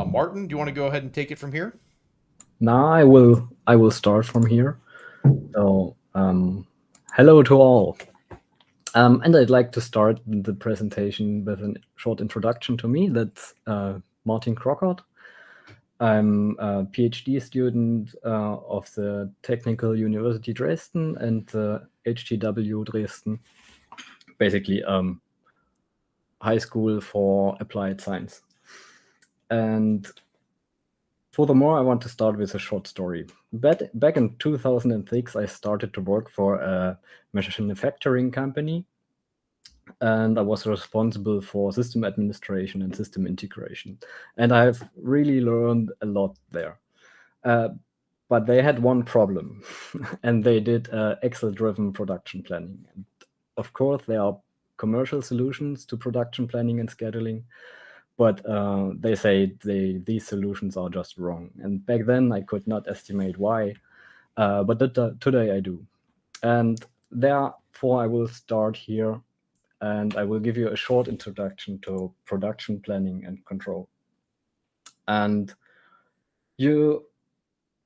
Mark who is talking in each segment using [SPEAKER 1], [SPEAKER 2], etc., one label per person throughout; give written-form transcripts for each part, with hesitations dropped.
[SPEAKER 1] Martin, do you want to go ahead and take it from here?
[SPEAKER 2] Now I will start from here. So hello to all. And I'd like to start the presentation with a short introduction to me. That's Martin Krockert. I'm a PhD student of the Technical University Dresden and the HTW Dresden, basically high school for applied science. And furthermore, I want to start with a short story. Back in 2006, I started to work for a manufacturing company, and I was responsible for system administration and system integration. And I've really learned a lot there. But they had one problem, and they did Excel-driven production planning. And of course, there are commercial solutions to production planning and scheduling, but they say these solutions are just wrong. And back then, I could not estimate why, but today I do. And therefore, I will start here, and I will give you a short introduction to production planning and control. And you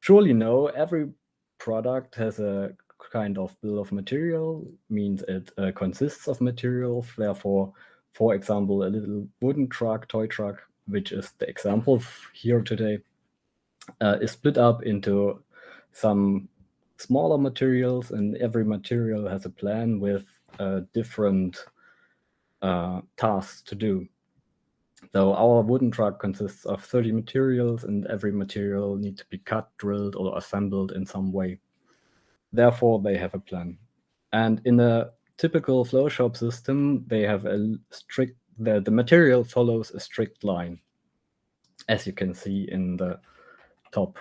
[SPEAKER 2] surely know every product has a kind of bill of material, means it consists of materials. Therefore, for example, a little wooden truck, toy truck, which is the example here today, is split up into some smaller materials, and every material has a plan with different tasks to do. So our wooden truck consists of 30 materials, and every material needs to be cut, drilled, or assembled in some way. Therefore, they have a plan. And in a typical flow shop system, they have a strict, the material follows a strict line, as you can see in the top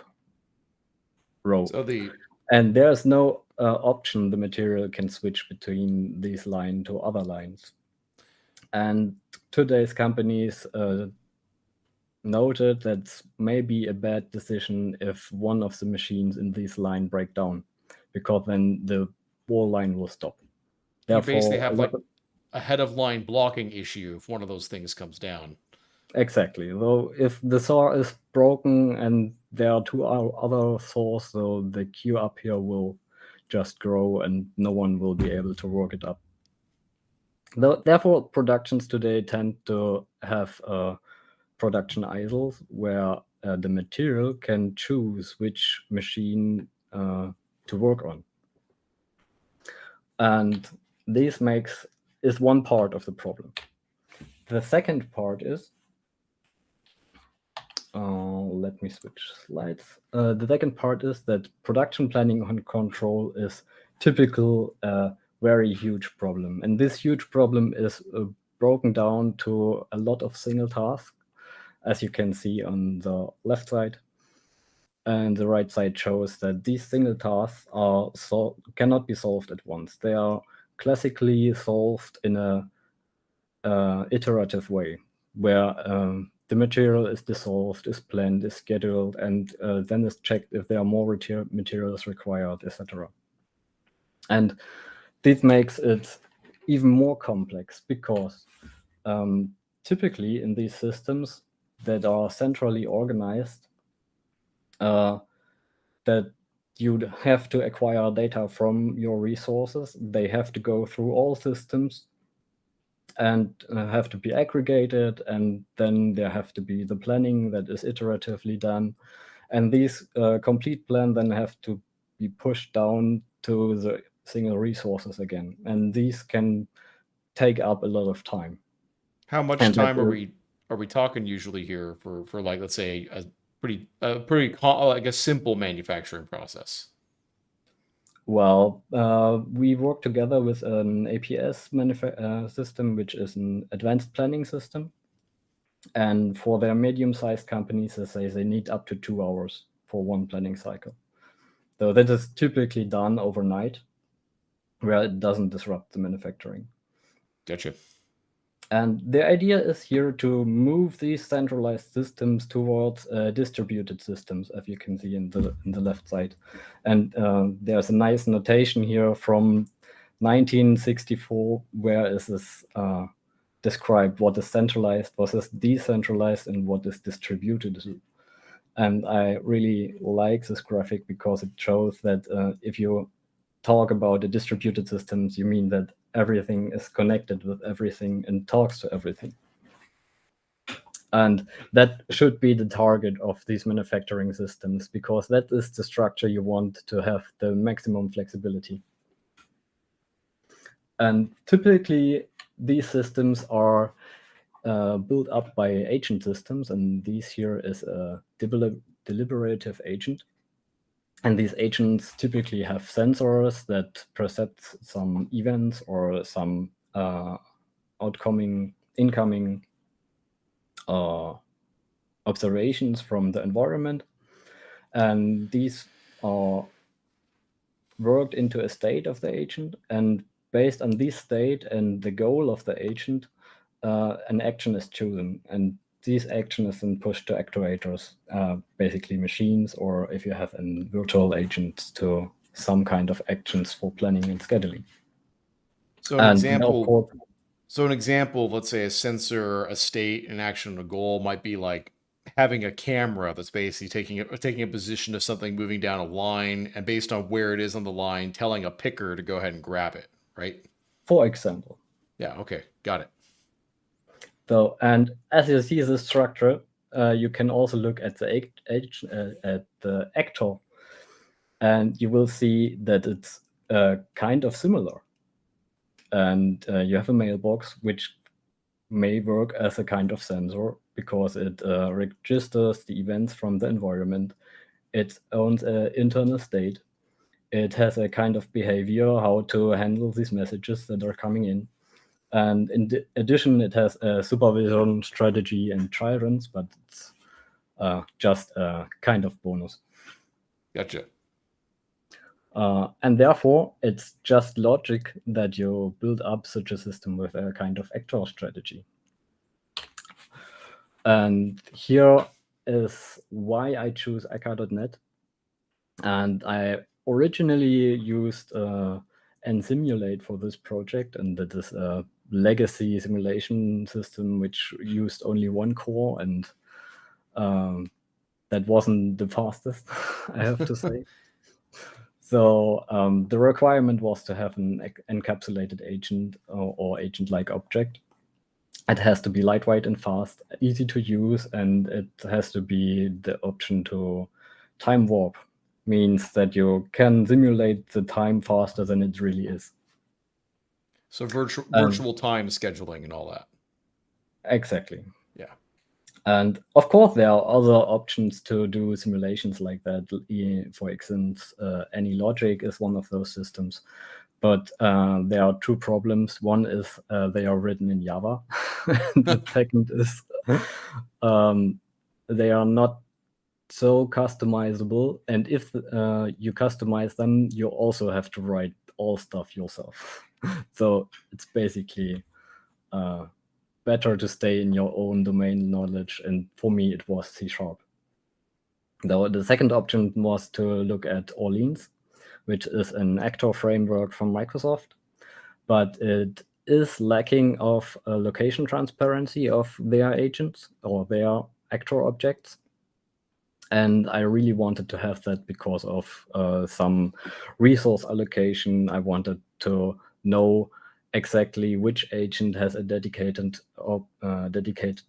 [SPEAKER 2] row. And there's no option the material can switch between these lines to other lines. And today's companies noted that's maybe a bad decision if one of the machines in this line break down, because then the whole line will stop.
[SPEAKER 1] Therefore, you basically have like a head of line blocking issue if one of those things comes down.
[SPEAKER 2] Exactly. Though if the saw is broken and there are two other saws, so the queue up here will just grow and no one will be able to work it up. Therefore, productions today tend to have production idles where the material can choose which machine to work on. And this is one part of the problem. The second part is, let me switch slides. The second part is that production planning and control is typical very huge problem. And this huge problem is broken down to a lot of single tasks, as you can see on the left side. And the right side shows that these single tasks cannot be solved at once. They are classically solved in a iterative way, where the material is dissolved, is planned, is scheduled, and then is checked if there are more materials required, etc. And this makes it even more complex because typically in these systems that are centrally organized, that you have to acquire data from your resources. They have to go through all systems and have to be aggregated, and then there have to be the planning that is iteratively done. And these complete plan then have to be pushed down to the single resources again. And these can take up a lot of time.
[SPEAKER 1] How much time are we talking usually here for like, let's say a pretty I guess simple manufacturing process?
[SPEAKER 2] Well, we work together with an APS system, which is an advanced planning system. And for their medium-sized companies, they say they need up to 2 hours for one planning cycle. So that is typically done overnight, where it doesn't disrupt the manufacturing.
[SPEAKER 1] Gotcha.
[SPEAKER 2] And the idea is here to move these centralized systems towards distributed systems, as you can see in the left side. And there's a nice notation here from 1964, where is this describe what is centralized, what is decentralized, and what is distributed. And I really like this graphic because it shows that if you talk about the distributed systems, you mean that everything is connected with everything and talks to everything. And that should be the target of these manufacturing systems, because that is the structure you want to have the maximum flexibility. And typically, these systems are built up by agent systems, and this here is a deliberative agent. And these agents typically have sensors that perceive some events or some incoming observations from the environment. And these are worked into a state of the agent. And based on this state and the goal of the agent, an action is chosen. And this action is then pushed to actuators, basically machines, or if you have a virtual agent, to some kind of actions for planning and scheduling.
[SPEAKER 1] So an example of, let's say, a sensor, a state, an action, a goal might be like having a camera that's basically taking a position of something moving down a line, and based on where it is on the line, telling a picker to go ahead and grab it, right?
[SPEAKER 2] For example.
[SPEAKER 1] Yeah, okay, got it.
[SPEAKER 2] So, and as you see the structure, you can also look at the actor, and you will see that it's kind of similar. And you have a mailbox, which may work as a kind of sensor because it registers the events from the environment. It owns an internal state. It has a kind of behavior, how to handle these messages that are coming in. And in addition, it has a supervision strategy and tyrants, but it's just a kind of bonus.
[SPEAKER 1] Gotcha.
[SPEAKER 2] And therefore, it's just logic that you build up such a system with a kind of actor strategy. And here is why I choose aka.net. And I originally used nsimulate for this project, and that is a legacy simulation system which used only one core, and that wasn't the fastest, I have to say. So the requirement was to have an encapsulated agent or agent-like object. It has to be lightweight and fast, easy to use, and it has to be the option to time warp. Means that you can simulate the time faster than it really is.
[SPEAKER 1] So virtual time scheduling and all that.
[SPEAKER 2] Exactly.
[SPEAKER 1] Yeah.
[SPEAKER 2] And of course, there are other options to do simulations like that. For instance, AnyLogic is one of those systems. But there are two problems. One is they are written in Java. The second is they are not so customizable. And if you customize them, you also have to write all stuff yourself. So it's basically better to stay in your own domain knowledge. And for me, it was C#. Though the second option was to look at Orleans, which is an actor framework from Microsoft, but it is lacking of location transparency of their agents or their actor objects. And I really wanted to have that because of some resource allocation. I wanted to know exactly which agent has a dedicated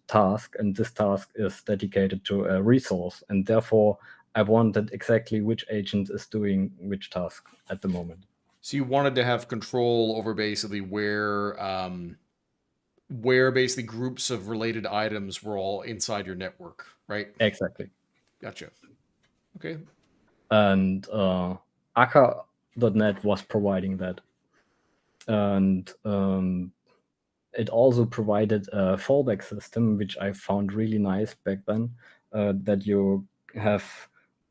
[SPEAKER 2] task, and this task is dedicated to a resource, and therefore I wanted exactly which agent is doing which task at the moment.
[SPEAKER 1] So you wanted to have control over basically where basically groups of related items were all inside your network, right?
[SPEAKER 2] Exactly.
[SPEAKER 1] Gotcha. Okay.
[SPEAKER 2] And aka.net was providing that. And it also provided a fallback system, which I found really nice back then, that you have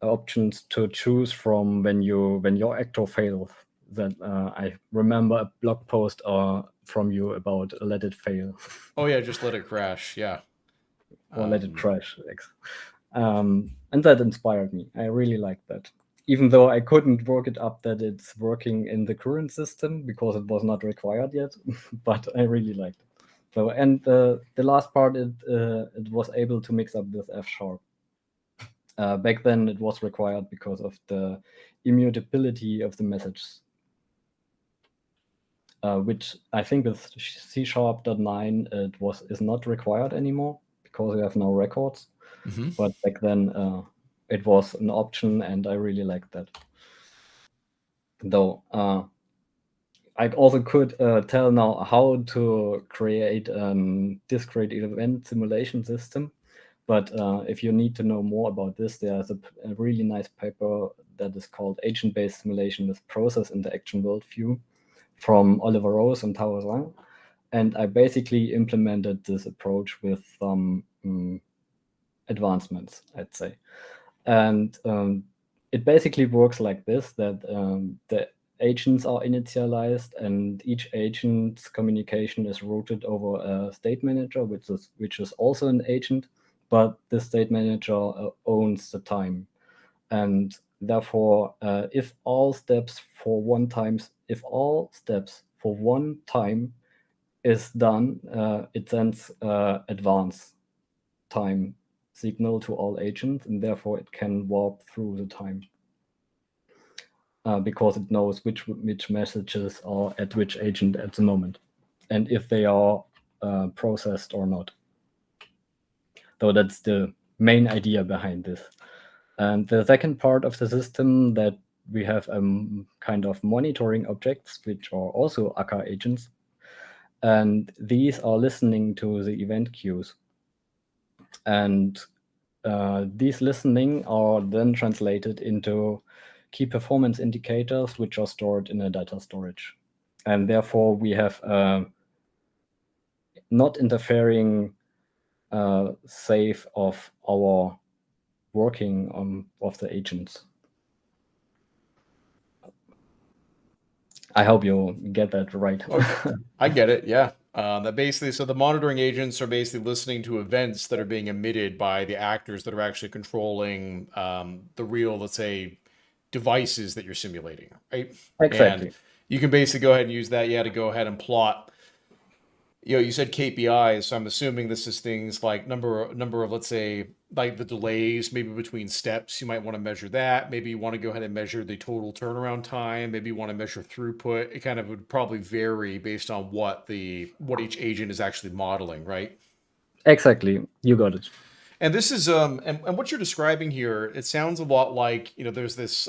[SPEAKER 2] options to choose from when your actor fails. That I remember a blog post from you about let it fail.
[SPEAKER 1] Oh yeah, just let it crash. Yeah.
[SPEAKER 2] Or let it crash. And that inspired me. I really liked that. Even though I couldn't work it up that it's working in the current system because it was not required yet, but I really liked it. So, and the last part, it was able to mix up with F sharp. Back then, it was required because of the immutability of the messages, which I think with C sharp.9 is not required anymore because we have no records.
[SPEAKER 1] Mm-hmm.
[SPEAKER 2] But back then, it was an option, and I really liked that. Though I also could tell now how to create a discrete event simulation system. But if you need to know more about this, there's a really nice paper that is called Agent-Based Simulation with Process Interaction Worldview from Oliver Rose and Tao Zhang. And I basically implemented this approach with some advancements, I'd say. And it basically works like this, that the agents are initialized, and each agent's communication is routed over a state manager, which is also an agent, but the state manager owns the time. And therefore, if all steps for one time is done, it sends advance time signal to all agents, and therefore it can warp through the time because it knows which messages are at which agent at the moment, and if they are processed or not. So that's the main idea behind this. And the second part of the system, that we have kind of monitoring objects, which are also akka agents, and these are listening to the event queues. And these listening are then translated into key performance indicators, which are stored in a data storage. And therefore, we have not interfering save of our working of the agents. I hope you get that right.
[SPEAKER 1] I get it. Yeah. That basically, so the monitoring agents are basically listening to events that are being emitted by the actors that are actually controlling the real, let's say, devices that you're simulating, right?
[SPEAKER 2] Exactly.
[SPEAKER 1] And you can basically go ahead and use that, yeah, to go ahead and plot. You said KPIs, so I'm assuming this is things like number of, let's say, like the delays, maybe between steps. You might want to measure that. Maybe you want to go ahead and measure the total turnaround time. Maybe you want to measure throughput. It kind of would probably vary based on what each agent is actually modeling, right?
[SPEAKER 2] Exactly. You got it.
[SPEAKER 1] And this is and what you're describing here, it sounds a lot like, there's this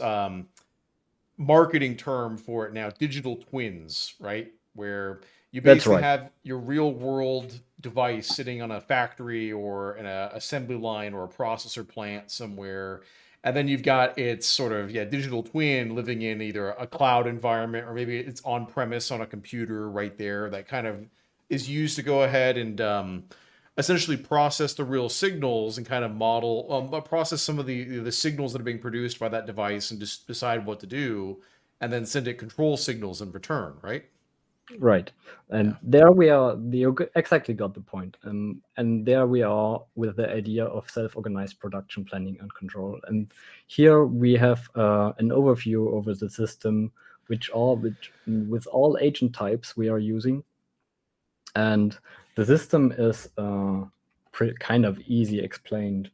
[SPEAKER 1] marketing term for it now, digital twins, right? Where you
[SPEAKER 2] That's
[SPEAKER 1] basically
[SPEAKER 2] right.
[SPEAKER 1] have your real world device sitting on a factory or in a assembly line or a processor plant somewhere. And then you've got its sort of, yeah, digital twin living in either a cloud environment or maybe it's on premise on a computer right there that kind of is used to go ahead and essentially process the real signals and kind of model, process some of the signals that are being produced by that device and just decide what to do, and then send it control signals in return, right?
[SPEAKER 2] Right. And
[SPEAKER 1] Yeah.
[SPEAKER 2] there we are. You exactly got the point. And there we are with the idea of self-organized production planning and control. And here we have an overview over the system, with all agent types we are using. And the system is kind of easy explained.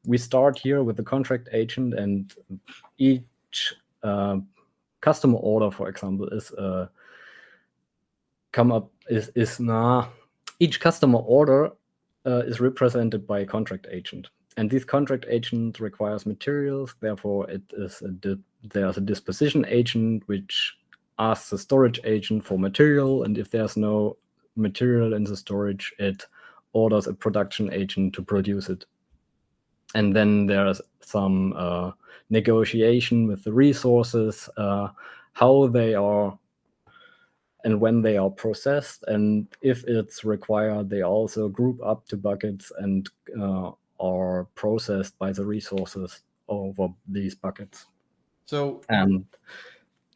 [SPEAKER 2] We start here with the contract agent, and each customer order, for example, is each customer order is represented by a contract agent, and this contract agent requires materials. Therefore, there's a disposition agent which asks the storage agent for material, and if there's no material in the storage, it orders a production agent to produce it. And then there's some negotiation with the resources, how they are and when they are processed, and if it's required, they also group up to buckets and are processed by the resources over these buckets.
[SPEAKER 1] So
[SPEAKER 2] And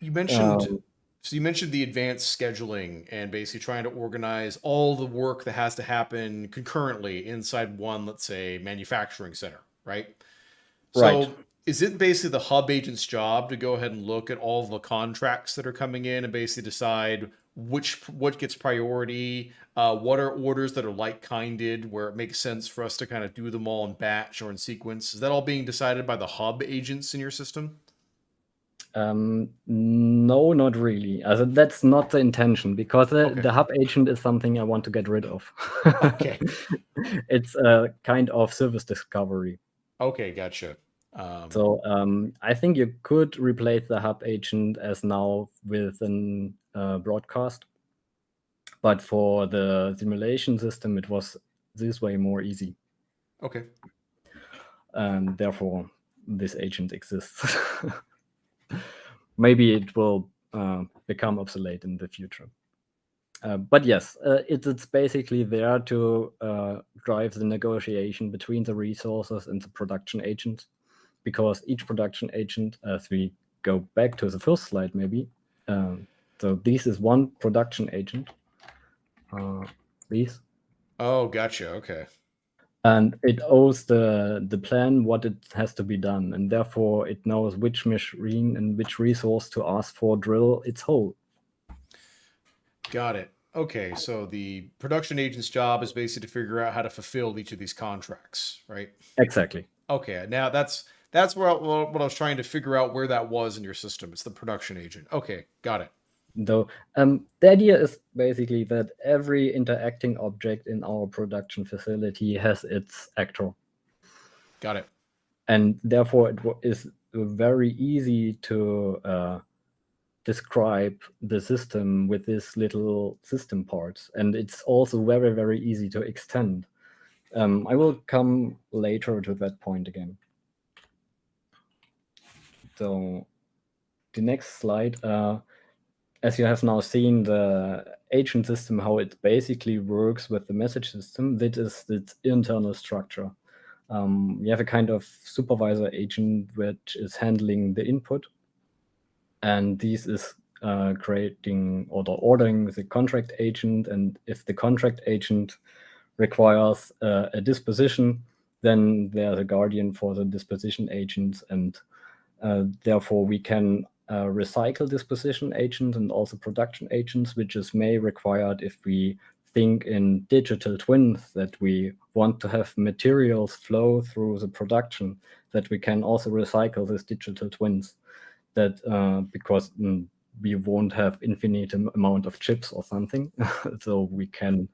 [SPEAKER 1] you mentioned
[SPEAKER 2] um,
[SPEAKER 1] so you mentioned the advanced scheduling and basically trying to organize all the work that has to happen concurrently inside one, let's say, manufacturing center, right?
[SPEAKER 2] right,
[SPEAKER 1] So is it basically the hub agent's job to go ahead and look at all of the contracts that are coming in and basically decide what gets priority, what are orders that are like-kinded, where it makes sense for us to kind of do them all in batch or in sequence? Is that all being decided by the hub agents in your system?
[SPEAKER 2] No, not really. That's not the intention, because
[SPEAKER 1] Okay.
[SPEAKER 2] the hub agent is something I want to get rid of.
[SPEAKER 1] Okay.
[SPEAKER 2] It's a kind of service discovery.
[SPEAKER 1] Okay, gotcha. Um,
[SPEAKER 2] So I think you could replace the hub agent as now with an broadcast, but for the simulation system, it was this way more easy,
[SPEAKER 1] okay.
[SPEAKER 2] and therefore this agent exists. Maybe it will become obsolete in the future. But yes, it's basically there to drive the negotiation between the resources and the production agent, because each production agent, as we go back to the first slide maybe, so this is one production agent, these,
[SPEAKER 1] Oh, gotcha. Okay.
[SPEAKER 2] and it owes the plan what it has to be done, and therefore it knows which machine and which resource to ask for drill its hole.
[SPEAKER 1] Got it. Okay, so the production agent's job is basically to figure out how to fulfill each of these contracts, right?
[SPEAKER 2] Exactly.
[SPEAKER 1] Okay, now that's where what I was trying to figure out where that was in your system. It's the production agent. Okay, got it.
[SPEAKER 2] Though the idea is basically that every interacting object in our production facility has its actor,
[SPEAKER 1] Got it.
[SPEAKER 2] and therefore it is very easy to describe the system with these little system parts, and it's also very, very easy to extend. I will come later to that point again. So the next slide, as you have now seen the agent system, how it basically works with the message system, that is its internal structure. You have a kind of supervisor agent which is handling the input, and this is creating or ordering the contract agent, and if the contract agent requires a disposition, then there's a guardian for the disposition agents, and therefore we can recycle disposition agents and also production agents, which is may required if we think in digital twins, that we want to have materials flow through the production, that we can also recycle these digital twins, that because we won't have infinite amount of chips or something, so we can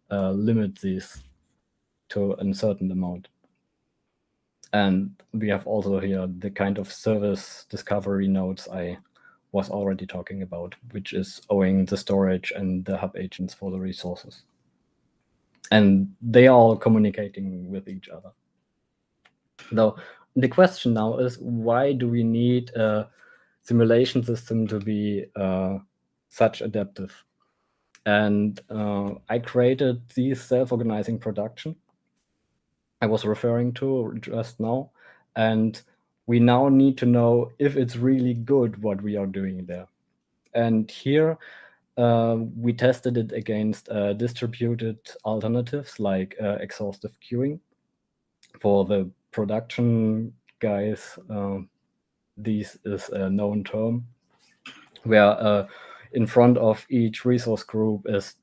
[SPEAKER 2] limit these to a certain amount. And we have also here the kind of service discovery nodes I was already talking about, which is owing the storage and the hub agents for the resources. And they are all communicating with each other. Now, the question now is, why do we need a simulation system to be such adaptive? And I created this self-organizing production I was referring to just now, and we now need to know if it's really good what we are doing there. And here we tested it against distributed alternatives like exhaustive queuing. For the production guys, this is a known term, where in front of each resource group is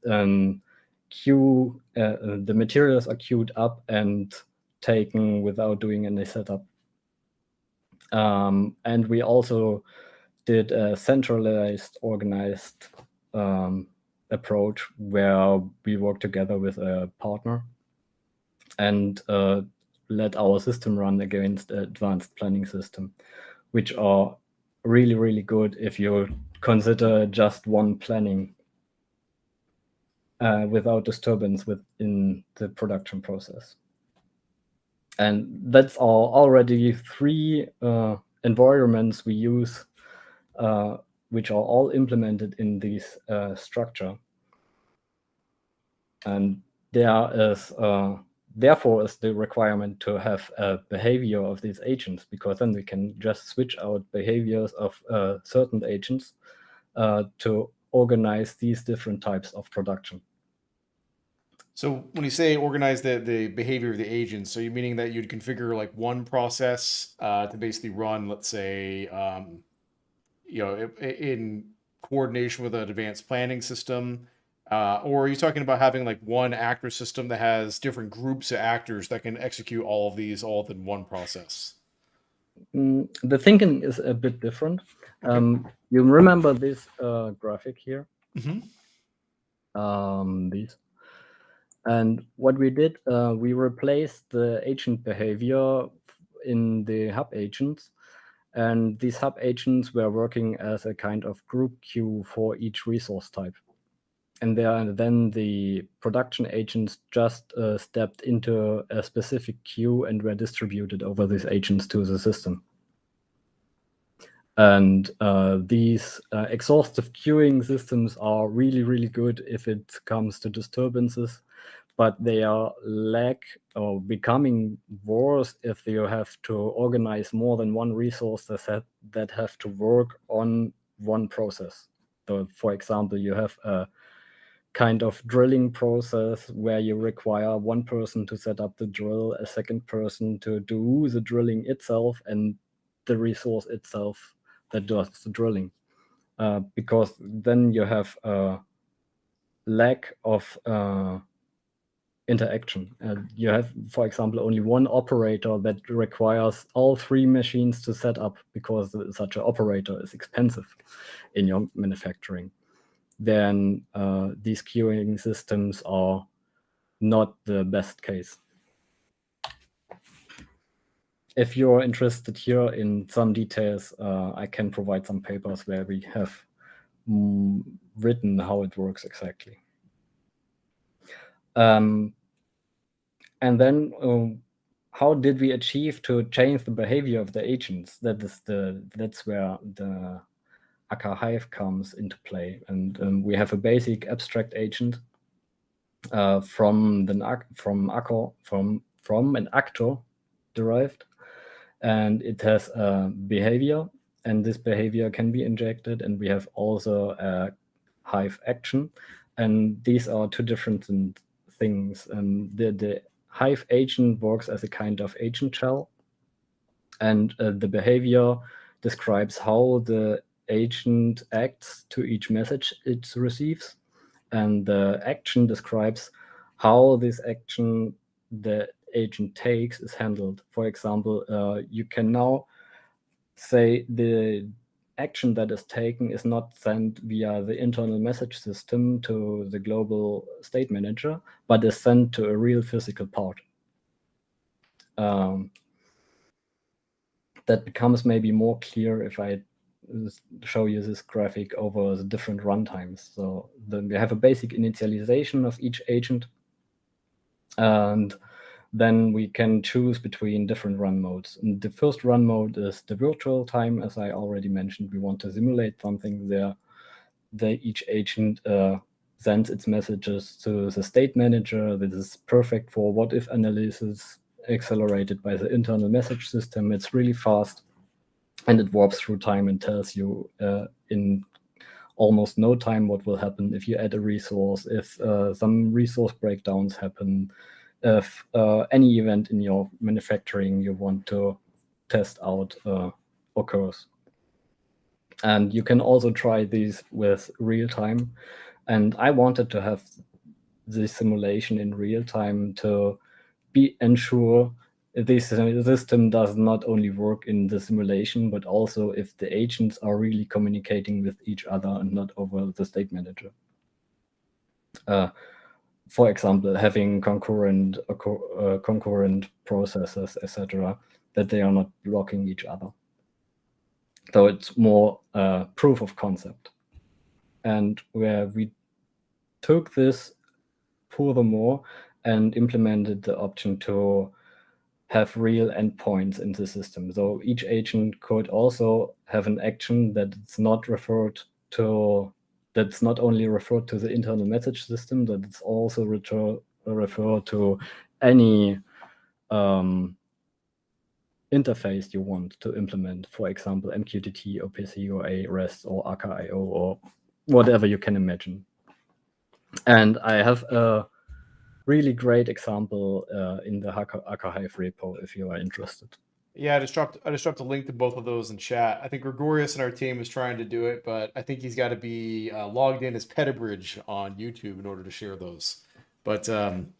[SPEAKER 2] queue, the materials are queued up and taken without doing any setup. And we also did a centralized, organized approach where we work together with a partner and let our system run against the advanced planning system, which are really, really good if you consider just one planning without disturbance within the production process. And that's already 3 environments we use, which are all implemented in this structure. And there is therefore is the requirement to have a behavior of these agents, because then we can just switch out behaviors of certain agents to organize these different types of production.
[SPEAKER 1] So when you say organize the behavior of the agents, are you meaning that you'd configure like one process to basically run, let's say, in coordination with an advanced planning system? Or are you talking about having like one actor system that has different groups of actors that can execute all of these all in one process?
[SPEAKER 2] The thinking is a bit different.
[SPEAKER 1] Okay.
[SPEAKER 2] You remember this graphic here?
[SPEAKER 1] Hmm.
[SPEAKER 2] These. And what we did, we replaced the agent behavior in the hub agents. And these hub agents were working as a kind of group queue for each resource type. And then the production agents just stepped into a specific queue and were distributed over these agents to the system. And these exhaustive queuing systems are really, really good if it comes to disturbances, but they are lack or becoming worse if you have to organize more than one resource that have to work on one process. So, for example, you have a kind of drilling process where you require one person to set up the drill, a second person to do the drilling itself, and the resource itself that does the drilling. Because then you have a lack of interaction. You have, for example, only one operator that requires all three machines to set up because such an operator is expensive in your manufacturing. Then these queuing systems are not the best case. If you're interested here in some details, I can provide some papers where we have written how it works exactly. And then how did we achieve to change the behavior of the agents? That's where the Akka Hive comes into play. And we have a basic abstract agent from an actor derived, and it has a behavior, and this behavior can be injected, and we have also a Hive action, and these are two different things. The Hive agent works as a kind of agent shell, and the behavior describes how the agent acts to each message it receives, and the action describes how this action the agent takes is handled. For example, you can now say the action that is taken is not sent via the internal message system to the global state manager, but is sent to a real physical part. That becomes maybe more clear if I show you this graphic over the different runtimes. So then we have a basic initialization of each agent, and then we can choose between different run modes. And the first run mode is the virtual time. As I already mentioned, we want to simulate something there. Each agent sends its messages to the state manager. This is perfect for what-if analysis, accelerated by the internal message system. It's really fast, and it warps through time and tells you in almost no time what will happen if you add a resource, if some resource breakdowns happen, if any event in your manufacturing you want to test out occurs. And you can also try these with real time. And I wanted to have the simulation in real time to ensure this system does not only work in the simulation, but also if the agents are really communicating with each other and not over the state manager. For example, having concurrent processes, etc., that they are not blocking each other. So it's more proof of concept. And where we took this furthermore and implemented the option to have real endpoints in the system. So each agent could also have an action that's not only referred to the internal message system, that it's also referred to any interface you want to implement. For example, MQTT, OPC, REST, or Akka.io, or whatever you can imagine. And I have a really great example in the Akka Hive repo if you are interested.
[SPEAKER 1] Yeah, I just dropped a link to both of those in chat. I think Gregorius in our team is trying to do it, but I think he's got to be logged in as Petibridge on YouTube in order to share those. But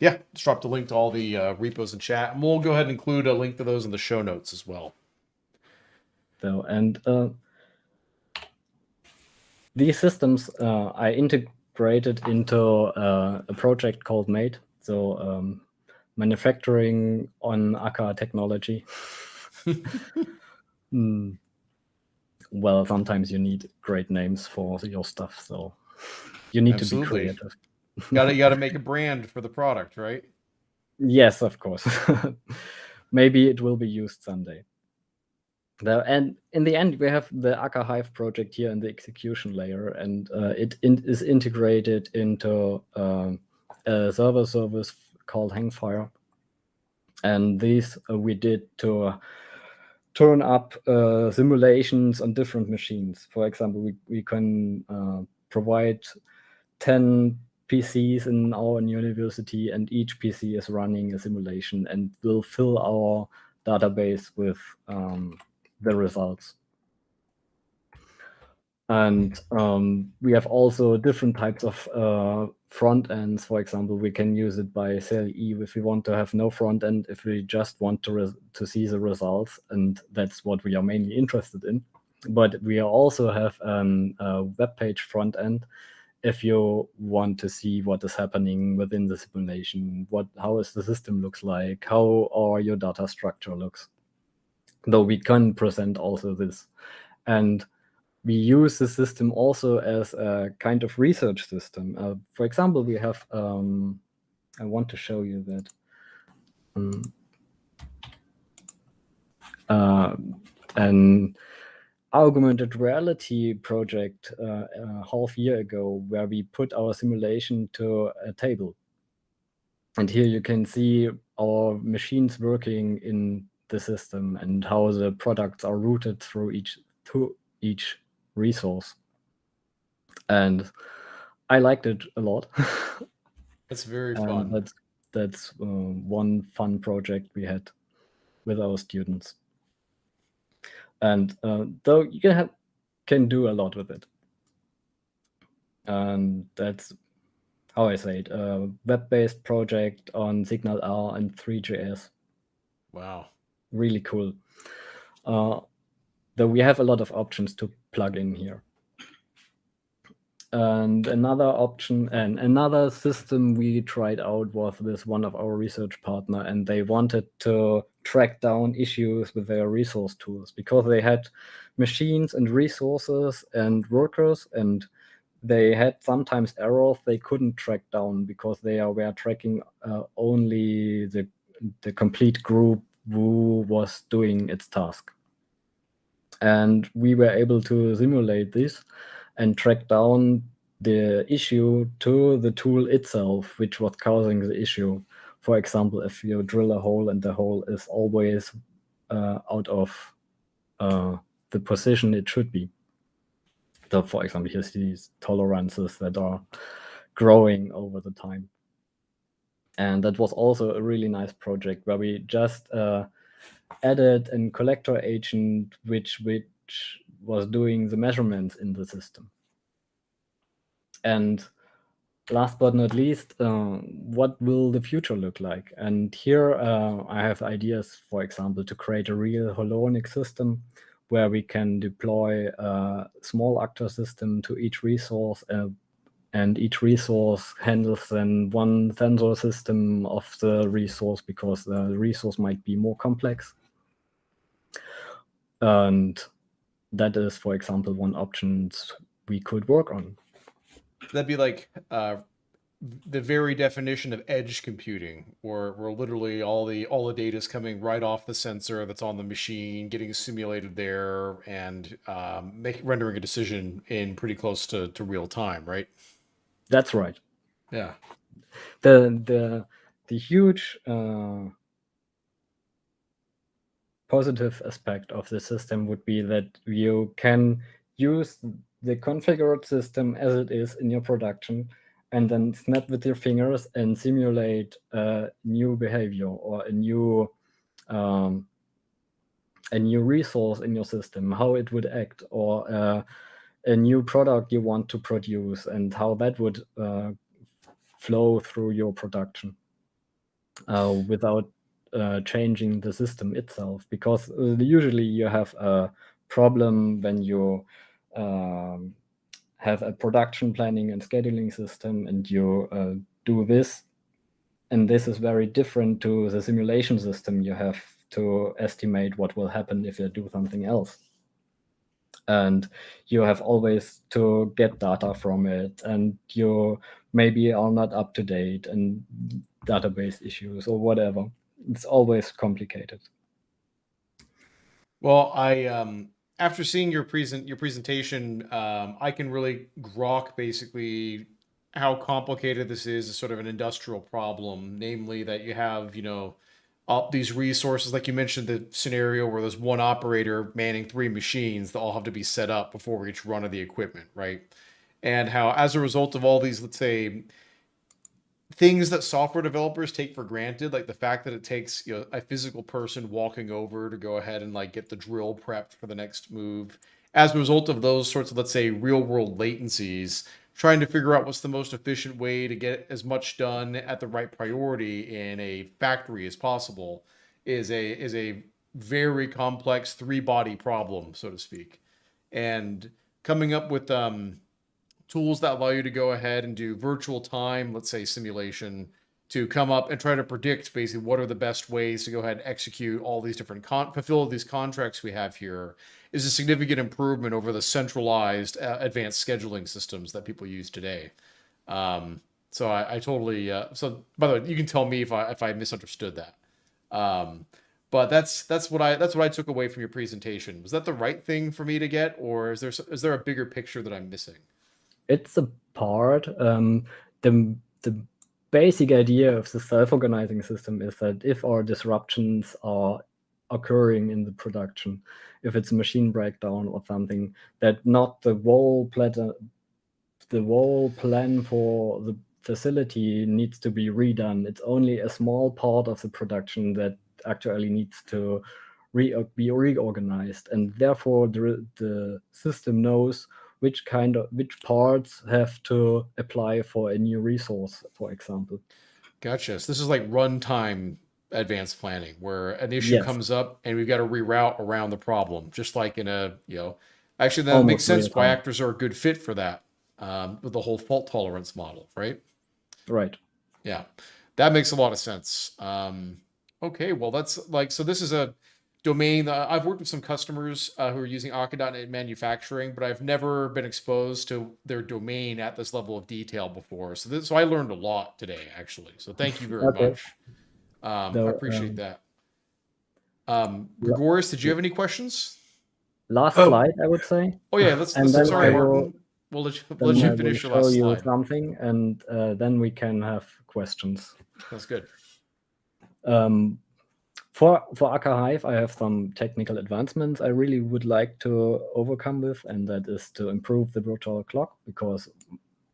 [SPEAKER 1] yeah, just dropped a link to all the repos in chat, and we'll go ahead and include a link to those in the show notes as well.
[SPEAKER 2] So, and these systems I integrated into a project called MATE. So manufacturing on ACA technology. Well, sometimes you need great names for your stuff, so you need to be
[SPEAKER 1] Absolutely.
[SPEAKER 2] creative.
[SPEAKER 1] You gotta make a brand for the product, right?
[SPEAKER 2] Yes, of course. Maybe it will be used someday. And in the end, we have the Akka Hive project here in the execution layer, and it is integrated into a server service called Hangfire. And these we did to turn up simulations on different machines. For example, we can provide 10 PCs in our university, and each PC is running a simulation and will fill our database with the results. And we have also different types of front ends. For example, we can use it by CLE if we want to have no front end, if we just want to see the results, and that's what we are mainly interested in. But we also have a web page front end if you want to see what is happening within the simulation, how is the system looks like, how are your data structure looks. Though we can present also this. And we use the system also as a kind of research system. For example, we have, I want to show you that. An augmented reality project half year ago where we put our simulation to a table. And here you can see our machines working in the system and how the products are routed through each resource. And I liked it a lot.
[SPEAKER 1] That's very fun.
[SPEAKER 2] That's one fun project we had with our students. And though you can do a lot with it. And that's how I say it, a web-based project on Signal R and 3JS.
[SPEAKER 1] Wow.
[SPEAKER 2] Really cool. Though we have a lot of options to plug in here. And another option and another system we tried out was with one of our research partner, and they wanted to track down issues with their resource tools because they had machines and resources and workers, and they had sometimes errors they couldn't track down because they were tracking only the complete group who was doing its task. And we were able to simulate this and track down the issue to the tool itself, which was causing the issue. For example, if you drill a hole and the hole is always out of the position it should be. So, for example, here's these tolerances that are growing over the time. And that was also a really nice project where we just added a collector agent which was doing the measurements in the system. And last but not least, what will the future look like? And here I have ideas, for example, to create a real holonic system where we can deploy a small actor system to each resource, and each resource handles then one sensor system of the resource because the resource might be more complex. And that is, for example, one option we could work on.
[SPEAKER 1] That'd be like the very definition of edge computing, where literally all the data is coming right off the sensor that's on the machine, getting simulated there, and rendering a decision in pretty close to real time, right?
[SPEAKER 2] That's right.
[SPEAKER 1] Yeah.
[SPEAKER 2] The huge positive aspect of the system would be that you can use the configured system as it is in your production and then snap with your fingers and simulate a new behavior or a new a new resource in your system, how it would act, or a new product you want to produce and how that would flow through your production without changing the system itself. Because usually you have a problem when you have a production planning and scheduling system and you do this. And this is very different to the simulation system. You have to estimate what will happen if you do something else. And you have always to get data from it, and you maybe are not up to date, and database issues or whatever. It's always complicated.
[SPEAKER 1] Well, I after seeing your presentation, I can really grok basically how complicated this is as sort of an industrial problem, namely that you have, these resources, like you mentioned, the scenario where there's one operator manning three machines that all have to be set up before each run of the equipment, right? And how, as a result of all these, let's say, things that software developers take for granted, like the fact that it takes a physical person walking over to go ahead and like get the drill prepped for the next move, as a result of those sorts of, let's say, real world latencies, trying to figure out what's the most efficient way to get as much done at the right priority in a factory as possible is a very complex three body problem, so to speak. And coming up with tools that allow you to go ahead and do virtual time, let's say simulation, to come up and try to predict basically what are the best ways to go ahead and execute all these different fulfill these contracts we have here, is a significant improvement over the centralized advanced scheduling systems that people use today. So I totally so by the way, you can tell me if I misunderstood that. But that's what I took away from your presentation. Was that the right thing for me to get, or is there a bigger picture that I'm missing?
[SPEAKER 2] It's a part. The basic idea of the self-organizing system is that if our disruptions are occurring in the production, if it's a machine breakdown or something, that not the whole plan for the facility needs to be redone. It's only a small part of the production that actually needs to be reorganized, and therefore the system knows which parts have to apply for a new resource, for example.
[SPEAKER 1] Gotcha. So this is like runtime advanced planning, where an issue
[SPEAKER 2] Yes,
[SPEAKER 1] comes up and we've got to reroute around the problem, just like in actually that makes
[SPEAKER 2] almost real
[SPEAKER 1] sense why
[SPEAKER 2] time.
[SPEAKER 1] actors are a good fit for that, with the whole fault tolerance model, right?
[SPEAKER 2] Right.
[SPEAKER 1] Yeah, that makes a lot of sense. Okay, well, that's like, so this is a domain that I've worked with some customers who are using Akka.NET in manufacturing, but I've never been exposed to their domain at this level of detail before. So I learned a lot today, actually. So thank you very
[SPEAKER 2] Okay.
[SPEAKER 1] much. I
[SPEAKER 2] So
[SPEAKER 1] appreciate that. Gregorius, did you have any questions?
[SPEAKER 2] last
[SPEAKER 3] Oh,
[SPEAKER 2] slide, I would say.
[SPEAKER 1] Oh yeah, let's
[SPEAKER 2] And then
[SPEAKER 1] sorry,
[SPEAKER 2] I will
[SPEAKER 1] Martin. We'll let you finish your
[SPEAKER 2] show
[SPEAKER 1] last
[SPEAKER 2] you
[SPEAKER 1] slide.
[SPEAKER 2] something, and then we can have questions.
[SPEAKER 1] That's good.
[SPEAKER 2] For Akka Hive, I have some technical advancements I really would like to overcome with, and that is to improve the virtual clock, because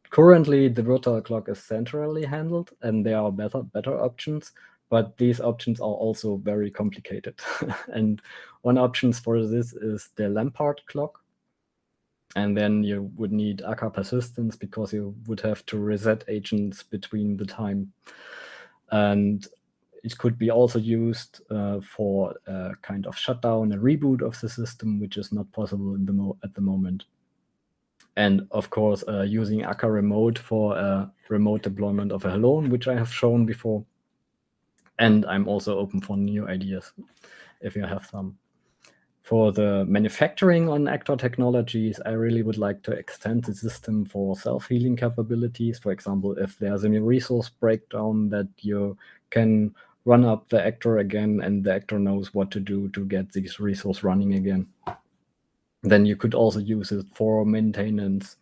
[SPEAKER 2] currently the virtual clock is centrally handled, and there are better options, but these options are also very complicated. And one option for this is the Lampard clock. And then you would need Akka persistence, because you would have to reset agents between the time. And it could be also used for a kind of shutdown, a reboot of the system, which is not possible at the moment. And of course, using Akka Remote for a remote deployment of a Hello, which I have shown before. And I'm also open for new ideas if you have some. For the manufacturing on Actor technologies, I really would like to extend the system for self-healing capabilities. For example, if there's a resource breakdown, that you can run up the actor again, and the actor knows what to do to get this resource running again. Then you could also use it for maintenance,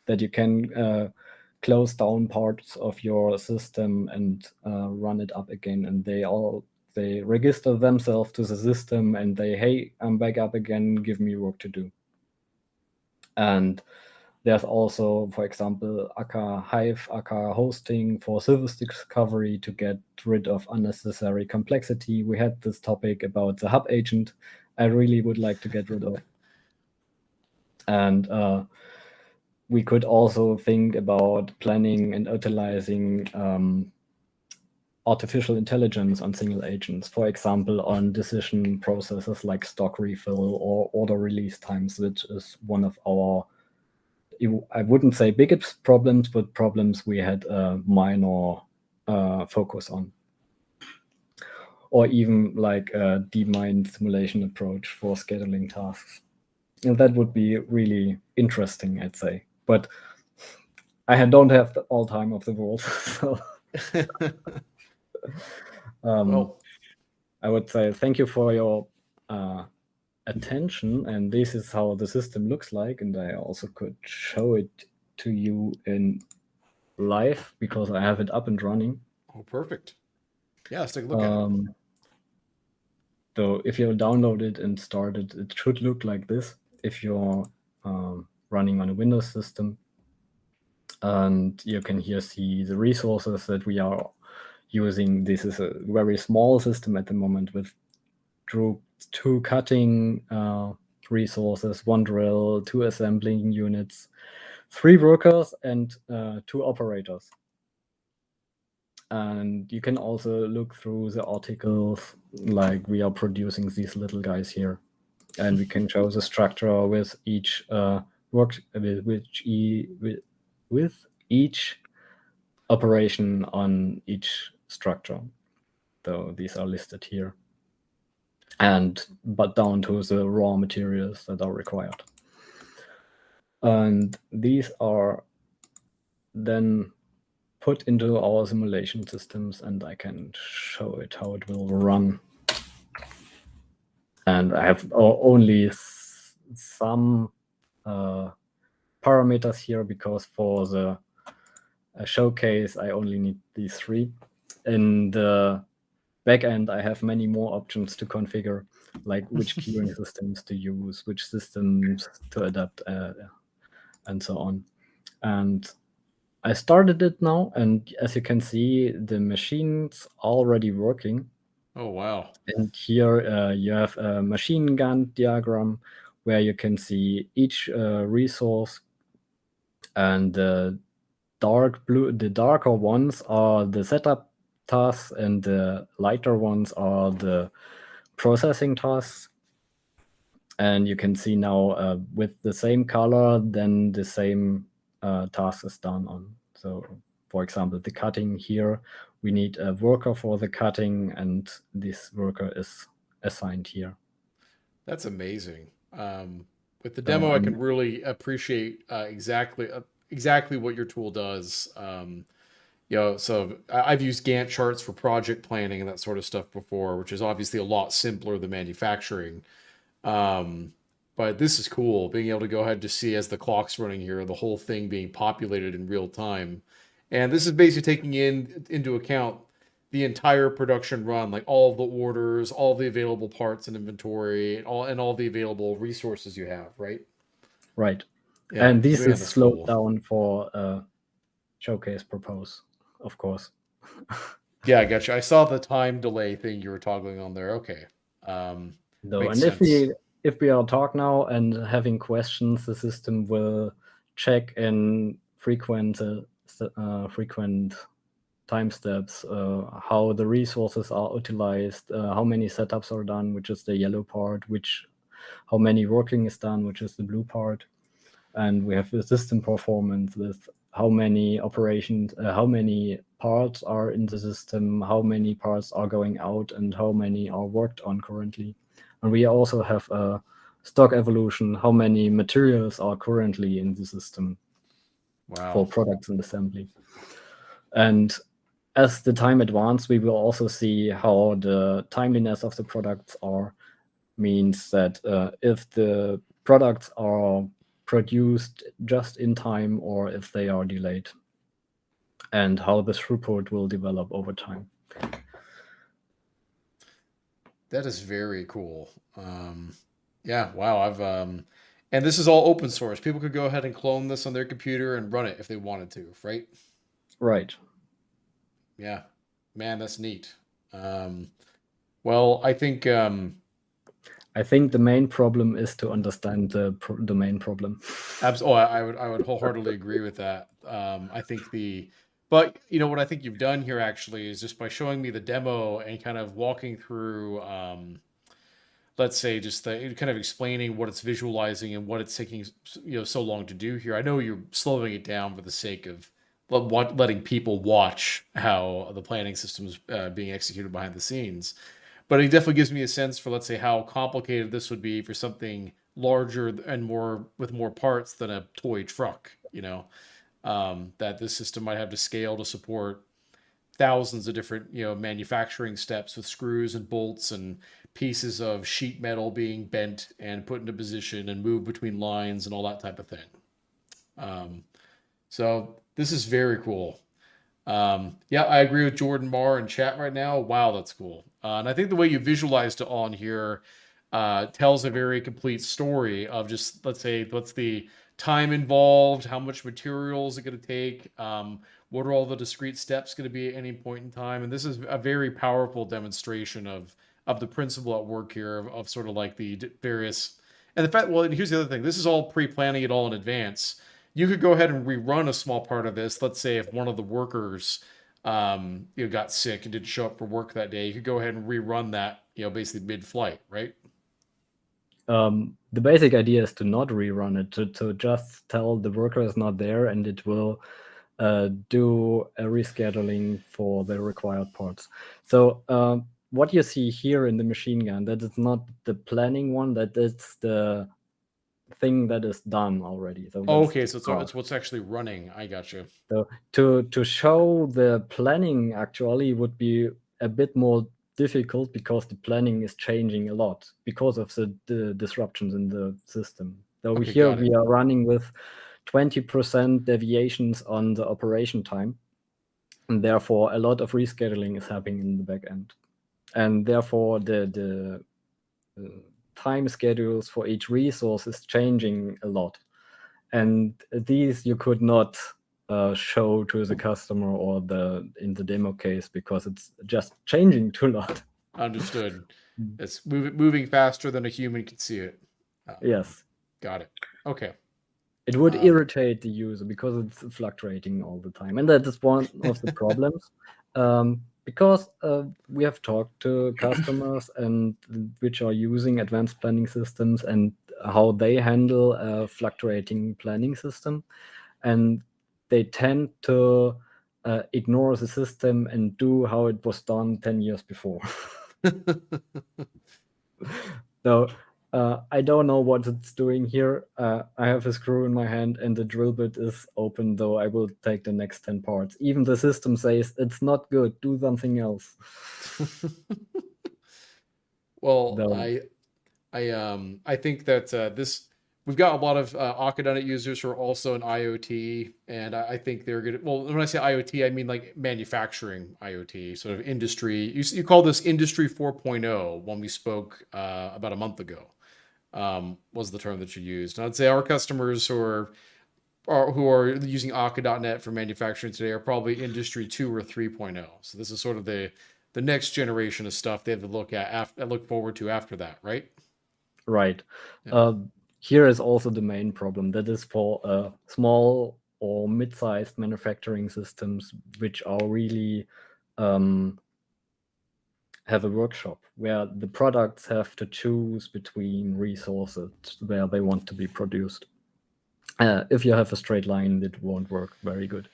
[SPEAKER 2] that you can close down parts of your system and run it up again, and they register themselves to the system and hey, I'm back up again, give me work to do. And there's also, for example, Akka Hive, Akka hosting for service discovery to get rid of unnecessary complexity. We had this topic about the hub agent, I really would like to get rid of. And we could also think about planning and utilizing artificial intelligence on single agents, for example, on decision processes like stock refill or order release times, which is one of our, I wouldn't say biggest problems, but problems we had a minor focus on. Or even like a DMind simulation approach for scheduling tasks. And that would be really interesting, I'd say. But I don't have all time of the world. So
[SPEAKER 1] Well,
[SPEAKER 2] I would say thank you for your attention. And this is how the system looks like. And I also could show it to you in live because I have it up and running.
[SPEAKER 1] oh, perfect. Yeah, let's take a look at it.
[SPEAKER 2] So if you download it and start it, it should look like this if you're running on a Windows system. And you can here see the resources that we are using. This is a very small system at the moment with two cutting resources, one drill, two assembling units, 3 workers, and 2 operators. And you can also look through the articles, like we are producing these little guys here. And we can show the structure with each with each operation on each structure. So these are listed here. But down to the raw materials that are required. And these are then put into our simulation systems, and I can show it how it will run. And I have only some parameters here because for the showcase I only need these 3. In the backend I have many more options to configure, like which queuing systems to use, which systems to adapt, and so on. And I started it now, and as you can see, the machine's already working.
[SPEAKER 1] Oh, wow.
[SPEAKER 2] And here you have a machine gun diagram where you can see each resource, and the darker ones are the setup tasks, and the lighter ones are the processing tasks. And you can see now with the same color, then the same task is done on. So for example, the cutting here, we need a worker for the cutting, and this worker is assigned here.
[SPEAKER 1] That's amazing. With the demo, I can really appreciate exactly what your tool does. So I've used Gantt charts for project planning and that sort of stuff before, which is obviously a lot simpler than manufacturing. But this is cool, being able to go ahead to see as the clock's running here, the whole thing being populated in real time. And this is basically taking into account the entire production run, like all of the orders, all the available parts and inventory, and all the available resources you have, right?
[SPEAKER 2] Right.
[SPEAKER 1] Yeah,
[SPEAKER 2] And this
[SPEAKER 1] man,
[SPEAKER 2] is
[SPEAKER 1] that's
[SPEAKER 2] slowed
[SPEAKER 1] cool.
[SPEAKER 2] down for showcase purpose, of course.
[SPEAKER 1] Yeah, I got you. I saw the time delay thing you were toggling on there. Okay,
[SPEAKER 2] No,
[SPEAKER 1] makes
[SPEAKER 2] and
[SPEAKER 1] sense.
[SPEAKER 2] if we are talk now and having questions, the system will check in frequent time steps, how the resources are utilized, how many setups are done, which is the yellow part, how many working is done, which is the blue part. And we have the system performance with how many operations, how many parts are in the system, how many parts are going out, and how many are worked on currently. And we also have a stock evolution, how many materials are currently in the system for
[SPEAKER 1] Wow.
[SPEAKER 2] products and assembly. And as the time advances, we will also see how the timeliness of the products are. Means that if the products are produced just in time or if they are delayed, and how the throughput will develop over time.
[SPEAKER 1] That is very cool. Yeah, wow. And this is all open source. People could go ahead and clone this on their computer and run it if they wanted to, right?
[SPEAKER 2] Right.
[SPEAKER 1] Yeah, man, that's neat. Um, well, I think
[SPEAKER 2] I think the main problem is to understand the main problem.
[SPEAKER 1] I would wholeheartedly agree with that. I think but what I think you've done here actually is just by showing me the demo and kind of walking through, let's say, just the kind of explaining what it's visualizing and what it's taking so long to do here. I know you're slowing it down for the sake of letting people watch how the planning system's being executed behind the scenes. But it definitely gives me a sense for, let's say, how complicated this would be for something larger and more with more parts than a toy truck. That this system might have to scale to support thousands of different manufacturing steps with screws and bolts and pieces of sheet metal being bent and put into position and moved between lines and all that type of thing. Um, so this is very cool. Yeah, I agree with Jordan Marr in chat right now. Wow, that's cool. And I think the way you visualized it on here tells a very complete story of just, let's say, what's the time involved, how much material is it going to take, what are all the discrete steps going to be at any point in time. And this is a very powerful demonstration of the principle at work here of sort of like the various, and the fact, well, and here's the other thing. This is all pre-planning it all in advance. You could go ahead and rerun a small part of this. Let's say if one of the workers got sick and didn't show up for work that day, you could go ahead and rerun that, basically mid-flight, right?
[SPEAKER 2] The basic idea is to not rerun it, to just tell the worker is not there, and it will do a rescheduling for the required parts. So what you see here in the machine gun, that is not the planning one, that is the thing that is done already. So
[SPEAKER 1] Okay, so it's what's actually running. I got you.
[SPEAKER 2] So to show the planning actually would be a bit more difficult because the planning is changing a lot because of the disruptions in the system. So
[SPEAKER 1] Okay,
[SPEAKER 2] here
[SPEAKER 1] got it.
[SPEAKER 2] we are running with 20% deviations on the operation time, and therefore a lot of rescheduling is happening in the back end. And therefore the time schedules for each resource is changing a lot. And these you could not show to the customer or in the demo case because it's just changing too lot.
[SPEAKER 1] Understood. It's moving faster than a human can see it.
[SPEAKER 2] Yes.
[SPEAKER 1] Got it. Okay.
[SPEAKER 2] It would irritate the user because it's fluctuating all the time. And that is one of the problems. Because we have talked to customers and which are using advanced planning systems and how they handle a fluctuating planning system. And they tend to ignore the system and do how it was done 10 years before. So I don't know what it's doing here. I have a screw in my hand and the drill bit is open, though I will take the next 10 parts. Even the system says it's not good, do something else.
[SPEAKER 1] Well,
[SPEAKER 2] No.
[SPEAKER 1] I think that we've got a lot of Akadana users who are also in IoT, and I think they're good. Well, when I say IoT, I mean like manufacturing IoT, sort of industry. You call this Industry 4.0 when we spoke about a month ago, was the term that you used. And I'd say our customers who are using Akka.net for manufacturing today are probably Industry 2 or 3.0. So this is sort of the next generation of stuff they have to look forward to after that, right?
[SPEAKER 2] Right.
[SPEAKER 1] Yeah.
[SPEAKER 2] Here is also the main problem. That is for small or mid-sized manufacturing systems, which are really have a workshop where the products have to choose between resources where they want to be produced. If you have a straight line, it won't work very good.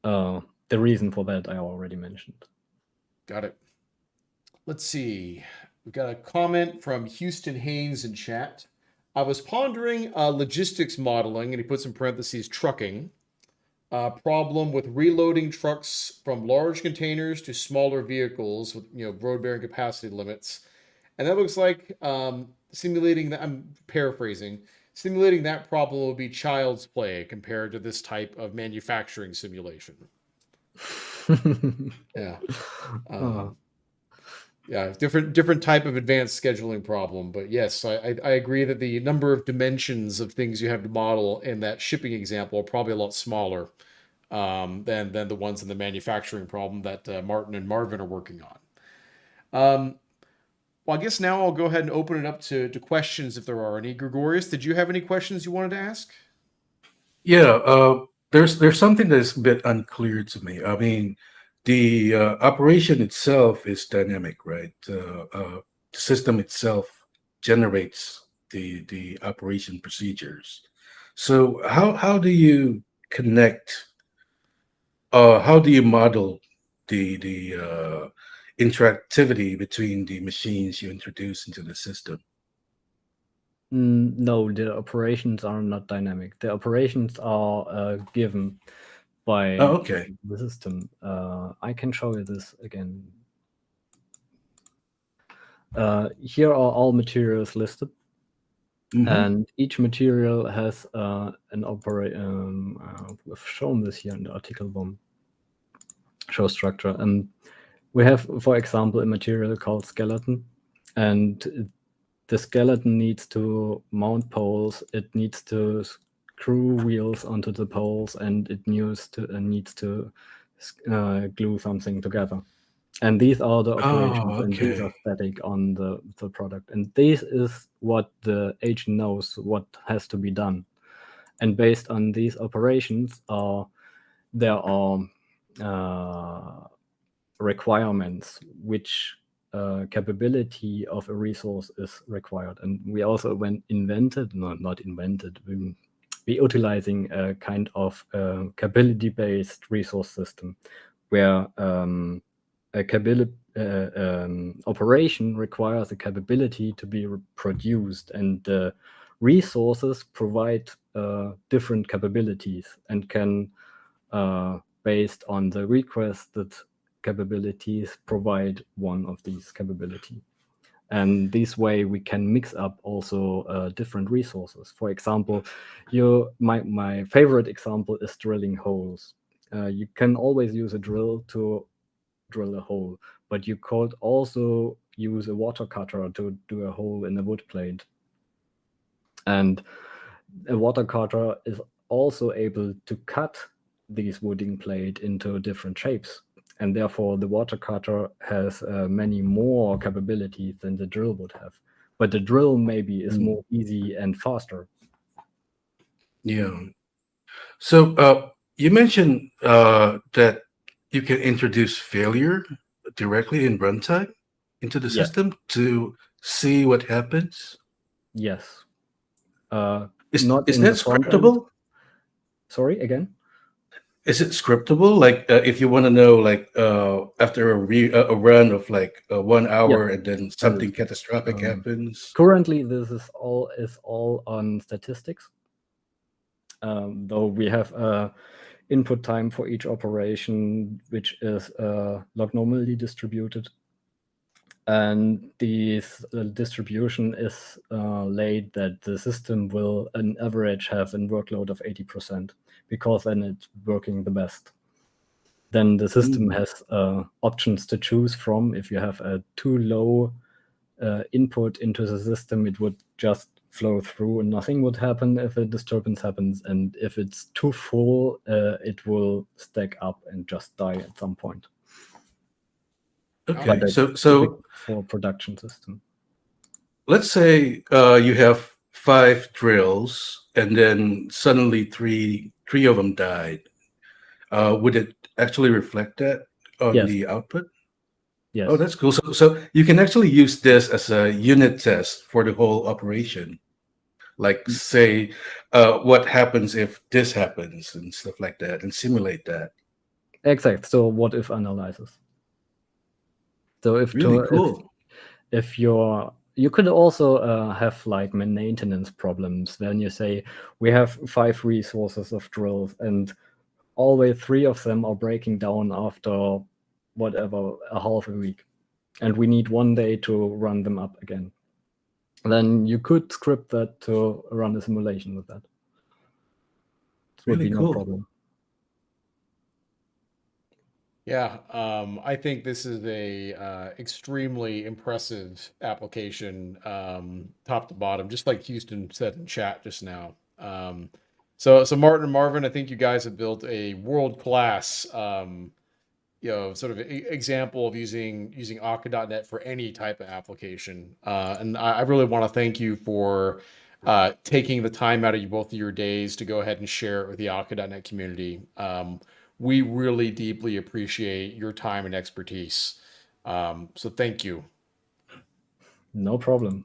[SPEAKER 2] The reason for that I already mentioned.
[SPEAKER 1] Got it. Let's see. We've got a comment from Houston Haynes in chat. I was pondering logistics modeling, and he puts in parentheses trucking. Problem with reloading trucks from large containers to smaller vehicles with road bearing capacity limits, and that looks like simulating that. I'm paraphrasing. Simulating that problem will be child's play compared to this type of manufacturing simulation. Yeah. Yeah, different type of advanced scheduling problem. But yes, I agree that the number of dimensions of things you have to model in that shipping example are probably a lot smaller than the ones in the manufacturing problem that Martin and Marvin are working on. Well, I guess now I'll go ahead and open it up to questions if there are any. Gregorius, did you have any questions you wanted to ask?
[SPEAKER 3] Yeah, there's something that's a bit unclear to me. I mean, the operation itself is dynamic, right? The system itself generates the operation procedures. So how do you connect? How do you model the interactivity between the machines you introduce into the system?
[SPEAKER 2] No, the operations are not dynamic. The operations are given by
[SPEAKER 3] Oh, okay.
[SPEAKER 2] the system. I can show you this again. Here are all materials listed, and each material has an we've shown this here in the article 1 show structure. And we have, for example, a material called skeleton, and the skeleton needs to mount poles, it needs to screw wheels onto the poles, and it needs to glue something together. And these are the operations,
[SPEAKER 3] Oh,
[SPEAKER 2] and these are
[SPEAKER 3] okay.
[SPEAKER 2] static on the product. And this is what the agent knows what has to be done. And based on these operations, there are requirements which capability of a resource is required. And we also not invented, we utilizing a kind of capability-based resource system where operation requires a capability to be produced, and resources provide different capabilities and can, based on the requested capabilities, provide one of these capabilities. And this way we can mix up also different resources. For example, my favorite example is drilling holes. You can always use a drill to drill a hole, but you could also use a water cutter to do a hole in a wood plate. And a water cutter is also able to cut these wooden plate into different shapes. And therefore, the water cutter has many more capabilities than the drill would have. But the drill maybe is more easy and faster.
[SPEAKER 3] Yeah. So you mentioned that you can introduce failure directly in runtime into the
[SPEAKER 2] Yes.
[SPEAKER 3] system to see what happens.
[SPEAKER 2] Yes.
[SPEAKER 3] Is
[SPEAKER 2] Not
[SPEAKER 3] is
[SPEAKER 2] in
[SPEAKER 3] that
[SPEAKER 2] the front end.
[SPEAKER 3] scriptable?
[SPEAKER 2] Sorry, again?
[SPEAKER 3] Is it scriptable? Like if you want to know, like after a run of like 1 hour, and then
[SPEAKER 2] It is.
[SPEAKER 3] something catastrophic happens.
[SPEAKER 2] Currently, this is all on statistics. Though we have input time for each operation, which is log normally distributed. And this distribution is laid that the system will, on average, have a workload of 80%, because then it's working the best. Then the system has options to choose from. If you have a too low input into the system, it would just flow through and nothing would happen if a disturbance happens. And if it's too full, it will stack up and just die at some point.
[SPEAKER 3] Okay,
[SPEAKER 2] But
[SPEAKER 3] so
[SPEAKER 2] typical for a production system.
[SPEAKER 3] let's say you have 5 drills, and then suddenly three of them died. Would it actually reflect that on
[SPEAKER 2] Yes.
[SPEAKER 3] the output?
[SPEAKER 2] Yes.
[SPEAKER 3] Oh, that's cool. So you can actually use this as a unit test for the whole operation. Like say, what happens if this happens and stuff like that, and simulate that.
[SPEAKER 2] Exact. So what if analysis? So
[SPEAKER 3] Really cool.
[SPEAKER 2] if you could also have like maintenance problems when you say we have 5 resources of drills and always 3 of them are breaking down after whatever, a half a week, and we need 1 day to run them up again. Then you could script that to run a simulation with that. It would
[SPEAKER 3] Really
[SPEAKER 2] be no
[SPEAKER 3] cool.
[SPEAKER 2] problem.
[SPEAKER 1] Yeah, I think this is a extremely impressive application, top to bottom, just like Houston said in chat just now. So Martin and Marvin, I think you guys have built a world-class sort of example of using Akka.net for any type of application. And I really want to thank you for taking the time out of both of your days to go ahead and share it with the Akka.net community. We really deeply appreciate your time and expertise. So thank you.
[SPEAKER 2] No problem.